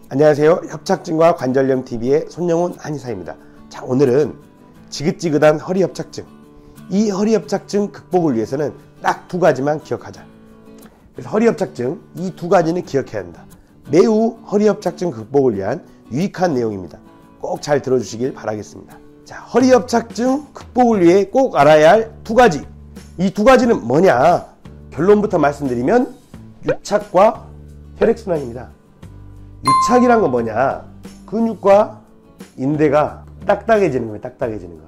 안녕하세요. 협착증과 관절염TV의 손영훈 한의사입니다. 자, 오늘은 지긋지긋한 허리협착증, 이 허리협착증 극복을 위해서는 딱 두 가지만 기억하자. 그래서 허리협착증, 이 두 가지는 기억해야 한다. 매우 허리협착증 극복을 위한 유익한 내용입니다. 꼭 잘 들어주시길 바라겠습니다. 자, 허리협착증 극복을 위해 꼭 알아야 할 두 가지. 이 두 가지는 뭐냐? 결론부터 말씀드리면 유착과 혈액순환입니다. 유착이란 건 뭐냐? 근육과 인대가 딱딱해지는 거예요. 딱딱해지는 거.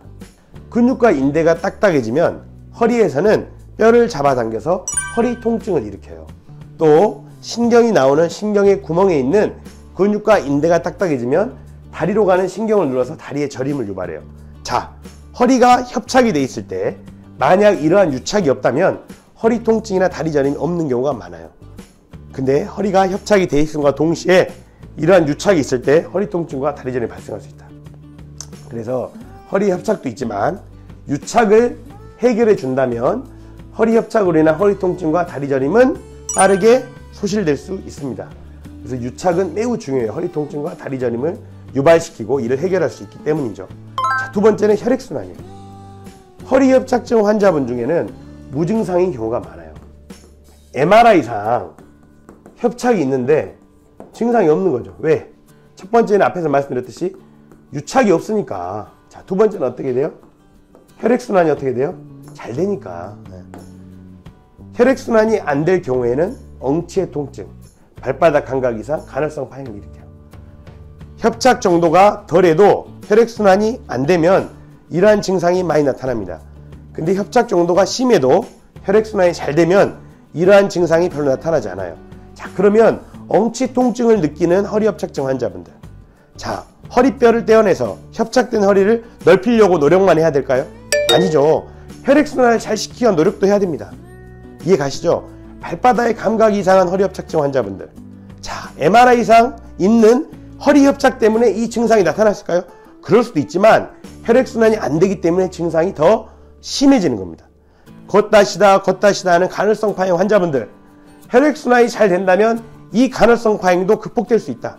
근육과 인대가 딱딱해지면 허리에서는 뼈를 잡아당겨서 허리 통증을 일으켜요. 또 신경이 나오는 신경의 구멍에 있는 근육과 인대가 딱딱해지면 다리로 가는 신경을 눌러서 다리의 저림을 유발해요. 자, 허리가 협착이 돼 있을 때 만약 이러한 유착이 없다면 허리 통증이나 다리 저림이 없는 경우가 많아요. 근데 허리가 협착이 돼 있음과 동시에 이러한 유착이 있을 때 허리 통증과 다리 저림이 발생할 수 있다. 그래서 허리 협착도 있지만 유착을 해결해 준다면 허리 협착으로 인한 허리 통증과 다리 저림은 빠르게 소실될 수 있습니다. 그래서 유착은 매우 중요해요. 허리 통증과 다리 저림을 유발시키고 이를 해결할 수 있기 때문이죠. 자, 두 번째는 혈액순환이에요. 허리 협착증 환자분 중에는 무증상인 경우가 많아요. MRI상 협착이 있는데 증상이 없는 거죠. 왜? 첫 번째는 앞에서 말씀드렸듯이 유착이 없으니까. 자, 두 번째는 어떻게 돼요? 혈액순환이 어떻게 돼요? 잘 되니까. 혈액순환이 안 될 경우에는 엉치의 통증, 발바닥 감각 이상, 간헐성 파행을 일으켜요. 협착 정도가 덜해도 혈액순환이 안 되면 이러한 증상이 많이 나타납니다. 근데 협착 정도가 심해도 혈액순환이 잘 되면 이러한 증상이 별로 나타나지 않아요. 자, 그러면 엉치 통증을 느끼는 허리협착증 환자분들, 자, 허리뼈를 떼어내서 협착된 허리를 넓히려고 노력만 해야 될까요? 아니죠. 혈액순환을 잘 시키기 위한 노력도 해야 됩니다. 이해 가시죠? 발바닥에 감각이 이상한 허리협착증 환자분들, 자, MRI상 있는 허리협착 때문에 이 증상이 나타났을까요? 그럴 수도 있지만 혈액순환이 안 되기 때문에 증상이 더 심해지는 겁니다. 걷다 쉬다 하는 간헐성 파행 환자분들, 혈액순환이 잘 된다면 이 간헐성 파행도 극복될 수 있다.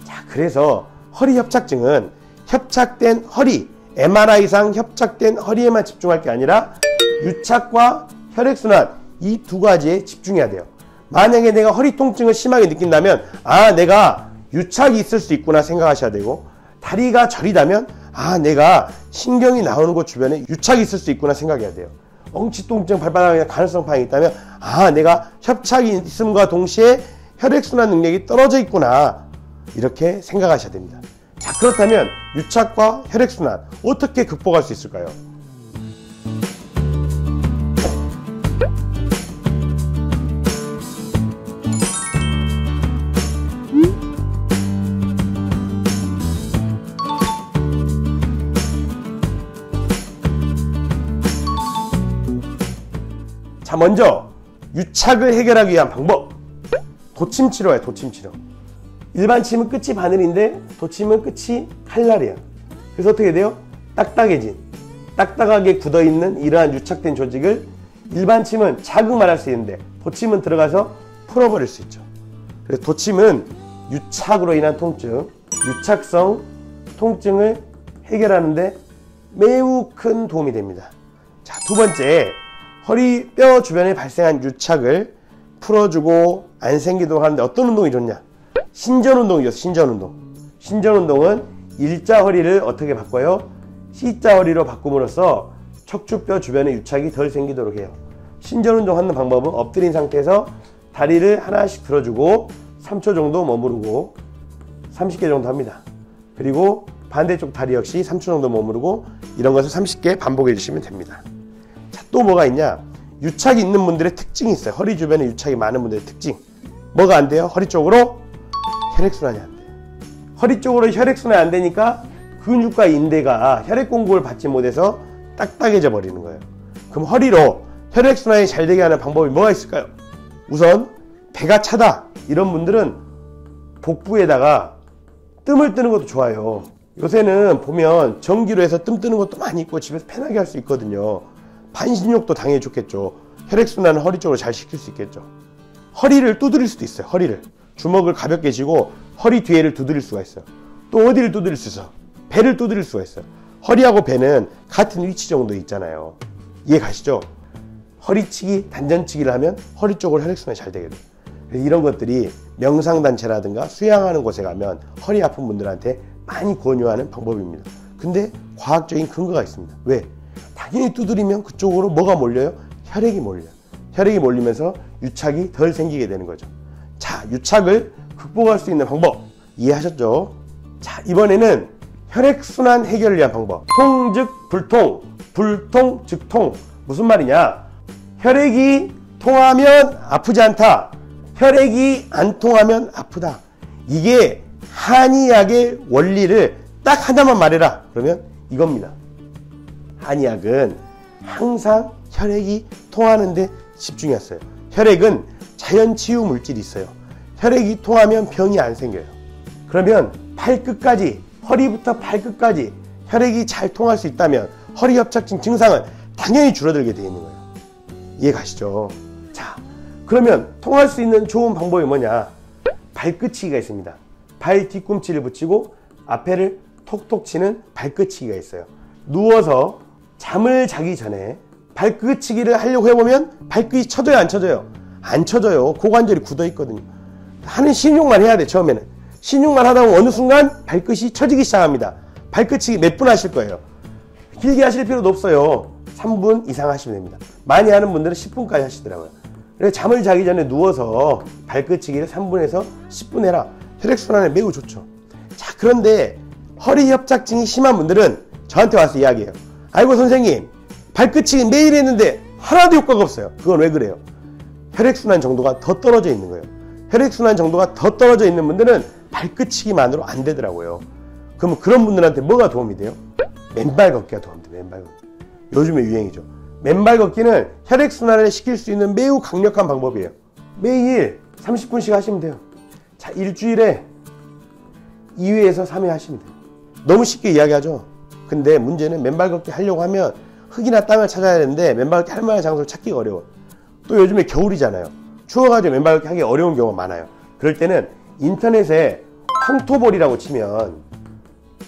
자, 그래서 허리협착증은 협착된 허리, MRI상 협착된 허리에만 집중할 게 아니라 유착과 혈액순환, 이 두 가지에 집중해야 돼요. 만약에 내가 허리 통증을 심하게 느낀다면 내가 유착이 있을 수 있구나 생각하셔야 되고, 다리가 저리다면 내가 신경이 나오는 곳 주변에 유착이 있을 수 있구나 생각해야 돼요. 엉치 통증, 발바닥에 간헐성 파행이 있다면 내가 협착이 있음과 동시에 혈액순환 능력이 떨어져 있구나, 이렇게 생각하셔야 됩니다. 자, 그렇다면 유착과 혈액순환 어떻게 극복할 수 있을까요? 자, 먼저 유착을 해결하기 위한 방법, 도침치료예요. 도침치료. 일반 침은 끝이 바늘인데 도침은 끝이 칼날이에요. 그래서 어떻게 돼요? 딱딱하게 굳어있는 이러한 유착된 조직을 일반 침은 자극만 할 수 있는데 도침은 들어가서 풀어버릴 수 있죠. 그래서 도침은 유착으로 인한 통증, 유착성 통증을 해결하는데 매우 큰 도움이 됩니다. 자, 두 번째, 허리뼈 주변에 발생한 유착을 풀어주고 안 생기도록 하는데 어떤 운동이 좋냐? 신전운동이죠. 신전운동은 일자 허리를 어떻게 바꿔요? C자 허리로 바꿈으로써 척추뼈 주변에 유착이 덜 생기도록 해요. 신전운동 하는 방법은 엎드린 상태에서 다리를 하나씩 들어주고 3초 정도 머무르고 30개 정도 합니다. 그리고 반대쪽 다리 역시 3초 정도 머무르고, 이런 것을 30개 반복해 주시면 됩니다. 자, 또 뭐가 있냐? 유착이 있는 분들의 특징이 있어요. 허리 주변에 유착이 많은 분들의 특징. 뭐가 안 돼요? 허리 쪽으로 혈액순환이 안 돼요. 허리 쪽으로 혈액순환이 안 되니까 근육과 인대가 혈액 공급을 받지 못해서 딱딱해져 버리는 거예요. 그럼 허리로 혈액순환이 잘 되게 하는 방법이 뭐가 있을까요? 우선 배가 차다, 이런 분들은 복부에다가 뜸을 뜨는 것도 좋아요. 요새는 보면 전기로 해서 뜸 뜨는 것도 많이 있고 집에서 편하게 할 수 있거든요. 반신욕도 당연히 좋겠죠. 혈액순환을 허리 쪽으로 잘 시킬 수 있겠죠. 허리를 두드릴 수도 있어요. 허리를 주먹을 가볍게 쥐고 허리 뒤에를 두드릴 수가 있어요. 또 어디를 두드릴 수 있어? 배를 두드릴 수가 있어요. 허리하고 배는 같은 위치 정도 있잖아요. 이해 가시죠? 허리치기, 단전치기를 하면 허리 쪽으로 혈액순환이 잘 되게 돼요. 이런 것들이 명상단체라든가 수양하는 곳에 가면 허리 아픈 분들한테 많이 권유하는 방법입니다. 근데 과학적인 근거가 있습니다. 왜? 당연히 두드리면 그쪽으로 뭐가 몰려요? 혈액이 몰려요. 혈액이 몰리면서 유착이 덜 생기게 되는 거죠. 자, 유착을 극복할 수 있는 방법 이해하셨죠? 자, 이번에는 혈액순환 해결을 위한 방법. 통 즉 불통, 불통 즉 통. 무슨 말이냐? 혈액이 통하면 아프지 않다. 혈액이 안 통하면 아프다. 이게 한의학의 원리를 딱 하나만 말해라. 그러면 이겁니다. 한의학은 항상 혈액이 통하는데 집중했어요. 혈액은 자연치유 물질이 있어요. 혈액이 통하면 병이 안 생겨요. 그러면 발끝까지, 허리부터 발끝까지 혈액이 잘 통할 수 있다면 허리협착증 증상은 당연히 줄어들게 되어 있는 거예요. 이해 가시죠? 자, 그러면 통할 수 있는 좋은 방법이 뭐냐? 발끝치기가 있습니다. 발 뒤꿈치를 붙이고 앞에를 톡톡 치는 발끝치기가 있어요. 누워서 잠을 자기 전에 발끝치기를 하려고 해보면 발끝이 쳐져요, 안 쳐져요? 안 쳐져요. 고관절이 굳어 있거든요. 하는 신용만 해야 돼. 처음에는 신용만 하다 보면 어느 순간 발끝이 쳐지기 시작합니다. 발끝치기 몇 분 하실 거예요? 길게 하실 필요도 없어요. 3분 이상 하시면 됩니다. 많이 하는 분들은 10분까지 하시더라고요. 그래서 잠을 자기 전에 누워서 발끝치기를 3분에서 10분 해라. 혈액순환에 매우 좋죠. 자, 그런데 허리협착증이 심한 분들은 저한테 와서 이야기해요. 아이고 선생님, 발끝치기 매일 했는데 하나도 효과가 없어요. 그건 왜 그래요? 혈액순환 정도가 더 떨어져 있는 거예요. 혈액순환 정도가 더 떨어져 있는 분들은 발끝치기만으로 안 되더라고요. 그럼 그런 분들한테 뭐가 도움이 돼요? 맨발 걷기가 도움이 돼요. 맨발 걷기. 요즘에 유행이죠. 맨발 걷기는 혈액순환을 시킬 수 있는 매우 강력한 방법이에요. 매일 30분씩 하시면 돼요. 자, 일주일에 2회에서 3회 하시면 돼요. 너무 쉽게 이야기하죠. 근데 문제는 맨발 걷기 하려고 하면 흙이나 땅을 찾아야 되는데 맨발 걷기 할 만한 장소를 찾기가 어려워. 또 요즘에 겨울이잖아요. 추워가지고 맨발 걷기 하기 어려운 경우가 많아요. 그럴 때는 인터넷에 황토볼이라고 치면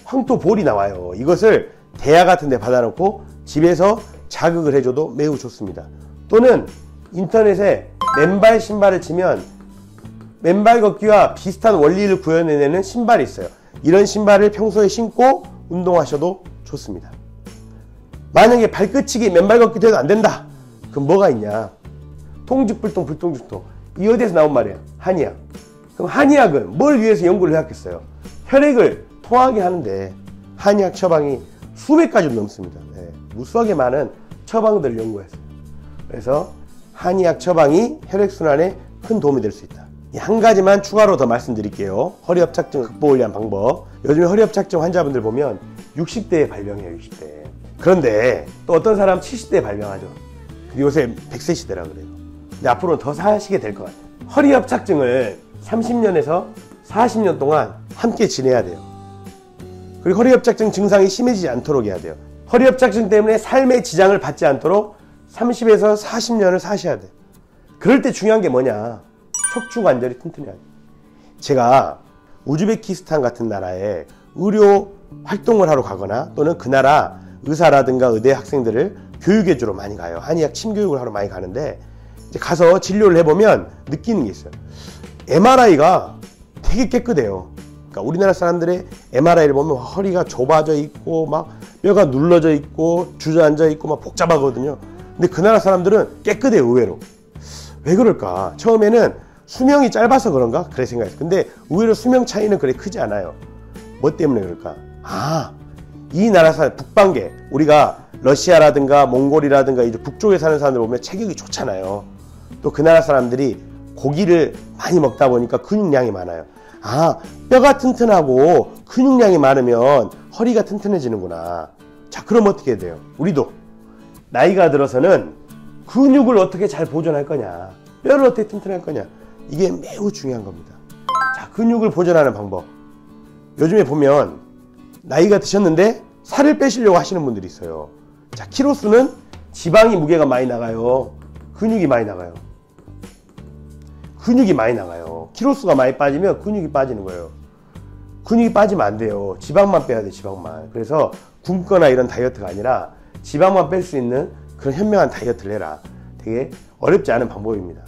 황토볼이 나와요. 이것을 대야 같은 데 받아놓고 집에서 자극을 해줘도 매우 좋습니다. 또는 인터넷에 맨발 신발을 치면 맨발 걷기와 비슷한 원리를 구현해내는 신발이 있어요. 이런 신발을 평소에 신고 운동하셔도 좋습니다. 만약에 발끝치기 맨발 걷기 돼도 안 된다. 그럼 뭐가 있냐? 통즉불통 불통즉통. 이 어디에서 나온 말이에요? 한의학. 그럼 한의학은 뭘 위해서 연구를 해왔겠어요? 혈액을 통하게 하는데 한의학 처방이 수백 가지 넘습니다. 네, 무수하게 많은 처방들을 연구했어요. 그래서 한의학 처방이 혈액순환에 큰 도움이 될 수 있다. 한 가지만 추가로 더 말씀드릴게요. 허리협착증 극복을 위한 방법. 요즘에 허리협착증 환자분들 보면 60대에 발병해요. 60대에. 그런데 또 어떤 사람 70대에 발병하죠. 요새 100세 시대라 그래요. 근데 앞으로는 더 사시게 될 것 같아요. 허리협착증을 30년에서 40년 동안 함께 지내야 돼요. 그리고 허리협착증 증상이 심해지지 않도록 해야 돼요. 허리협착증 때문에 삶의 지장을 받지 않도록 30에서 40년을 사셔야 돼요. 그럴 때 중요한 게 뭐냐? 척추관절이 튼튼해야 돼요. 제가 우즈베키스탄 같은 나라에 의료 활동을 하러 가거나 또는 그 나라 의사라든가 의대 학생들을 교육해주러 많이 가요. 한의학 침교육을 하러 많이 가는데 이제 가서 진료를 해보면 느끼는 게 있어요. MRI가 되게 깨끗해요. 그러니까 우리나라 사람들의 MRI를 보면 허리가 좁아져 있고 막 뼈가 눌러져 있고 주저앉아 있고 막 복잡하거든요. 근데 그 나라 사람들은 깨끗해요. 의외로. 왜 그럴까? 처음에는 수명이 짧아서 그런가? 그래 생각했어요. 근데 의외로 수명 차이는 그래 크지 않아요. 뭐 때문에 그럴까? 아, 이 나라 사람 북방계, 우리가 러시아라든가 몽골이라든가 이제 북쪽에 사는 사람들 보면 체격이 좋잖아요. 또 그 나라 사람들이 고기를 많이 먹다 보니까 근육량이 많아요. 아, 뼈가 튼튼하고 근육량이 많으면 허리가 튼튼해지는구나. 자, 그럼 어떻게 돼요? 우리도 나이가 들어서는 근육을 어떻게 잘 보존할 거냐, 뼈를 어떻게 튼튼할 거냐, 이게 매우 중요한 겁니다. 자, 근육을 보존하는 방법. 요즘에 보면 나이가 드셨는데 살을 빼시려고 하시는 분들이 있어요. 자, 키로수는 지방이 무게가 많이 나가요. 근육이 많이 나가요. 근육이 많이 나가요. 키로수가 많이 빠지면 근육이 빠지는 거예요. 근육이 빠지면 안 돼요. 지방만 빼야 돼, 지방만. 그래서 굶거나 이런 다이어트가 아니라 지방만 뺄 수 있는 그런 현명한 다이어트를 해라. 되게 어렵지 않은 방법입니다.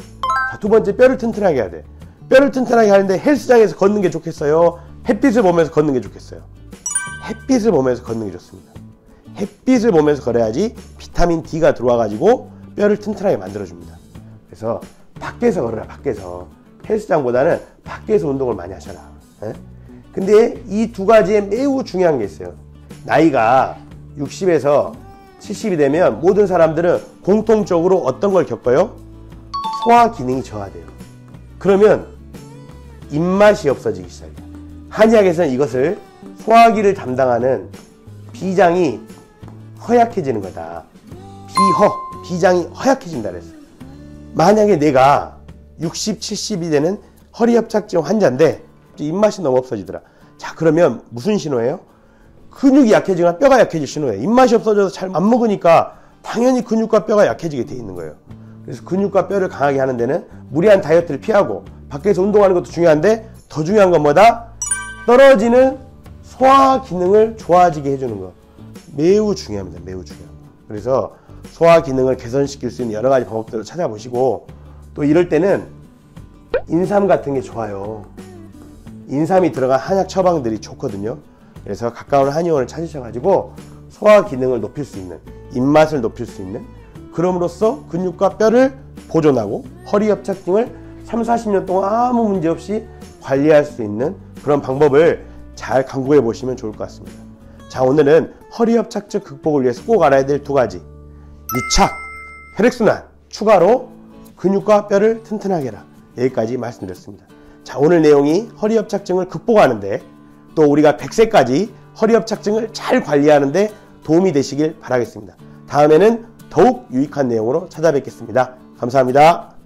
자, 두 번째, 뼈를 튼튼하게 해야 돼. 뼈를 튼튼하게 하는데 헬스장에서 걷는 게 좋겠어요? 햇빛을 보면서 걷는 게 좋겠어요? 햇빛을 보면서 걷는 게 좋습니다. 햇빛을 보면서 걸어야지 비타민 D가 들어와가지고 뼈를 튼튼하게 만들어줍니다. 그래서 밖에서 걸어라, 밖에서. 헬스장보다는 밖에서 운동을 많이 하셔라. 에? 근데 이 두 가지에 매우 중요한 게 있어요. 나이가 60에서 70이 되면 모든 사람들은 공통적으로 어떤 걸 겪어요? 소화 기능이 저하돼요. 그러면 입맛이 없어지기 시작해요. 한의학에서는 이것을 소화기를 담당하는 비장이 허약해지는 거다. 비장이 허약해진다 그랬어요. 만약에 내가 60, 70이 되는 허리협착증 환자인데 입맛이 너무 없어지더라. 자, 그러면 무슨 신호예요? 근육이 약해지거나 뼈가 약해질 신호예요. 입맛이 없어져서 잘 안 먹으니까 당연히 근육과 뼈가 약해지게 돼 있는 거예요. 그래서 근육과 뼈를 강하게 하는 데는 무리한 다이어트를 피하고 밖에서 운동하는 것도 중요한데 더 중요한 건 뭐다? 떨어지는 소화 기능을 좋아지게 해주는 거. 매우 중요합니다. 매우 중요합니다. 그래서 소화 기능을 개선시킬 수 있는 여러 가지 방법들을 찾아보시고, 또 이럴 때는 인삼 같은 게 좋아요. 인삼이 들어간 한약 처방들이 좋거든요. 그래서 가까운 한의원을 찾으셔가지고 소화 기능을 높일 수 있는, 입맛을 높일 수 있는, 그럼으로써 근육과 뼈를 보존하고 허리협착증을 3, 40년 동안 아무 문제 없이 관리할 수 있는 그런 방법을 잘 강구해 보시면 좋을 것 같습니다. 자, 오늘은 허리협착증 극복을 위해서 꼭 알아야 될 두 가지, 유착, 혈액순환, 추가로 근육과 뼈를 튼튼하게 해라, 여기까지 말씀드렸습니다. 자, 오늘 내용이 허리협착증을 극복하는데, 또 우리가 100세까지 허리협착증을 잘 관리하는데 도움이 되시길 바라겠습니다. 다음에는 더욱 유익한 내용으로 찾아뵙겠습니다. 감사합니다.